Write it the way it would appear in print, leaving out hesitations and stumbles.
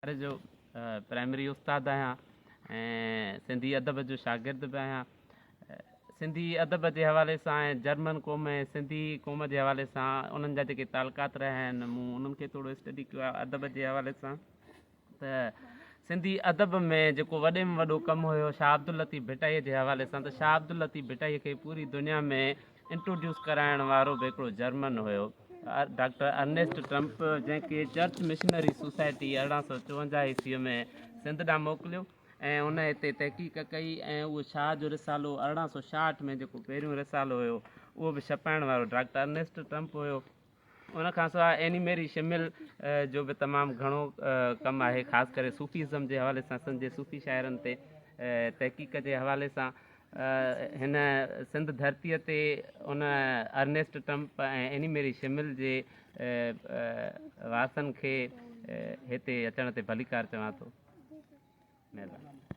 जो प्राइमरी उस्ताद आहियां ऐं सिंधी अदब जो शागिर्द बि आहियां। सिंधी अदब जे हवाले सां ऐं जर्मन क़ौम ऐं सिंधी क़ौम जे हवाले सां उन्हनि जा जेके तालुकात रहिया आहिनि मूं उन्हनि खे थोरो स्टडी कयो आहे अदब जे हवाले सां। त सिंधी अदब में जेको वॾे में वॾो कमु हुयो शाह अब्दुल लतीफ़ भिटाईअ जे हवाले सां, त शाह अब्दुल लतीफ़ भिटाईअ खे पूरी दुनिया में इंट्रोड्यूस कराइण वारो बि हिकिड़ो जर्मन हुयो, डॉक्टर अर्नेस्ट ट्रम्प, जंहिंखे चर्च मिशनरी सोसाइटी 1854 ईस्वीअ में सिंध ॾांहुं मोकिलियो ऐं उन हिते तहक़ीक़ कई ऐं उहो शाह जो रिसालो 1866 में जेको पहिरियों रिसालो हुयो उहो बि छपाइण वारो डॉक्टर अर्नेस्ट ट्रम्प हुयो। उनखां सवाइ एनी मेरी शिमिल जो बि तमामु घणो कमु आहे, ख़ासि करे सूफ़ीज़म जे हवाले सां, सिंध जे सूफ़ी शाइरनि ते तहक़ीक़ जे हवाले सां। हिन सिंध धरतीअ ते उन अर्नेस्ट ट्रम्प ऐं एनी मेरी शिमिल जे वासनि खे हिते अचण ते भलीकार चवां थो। महिरबानी।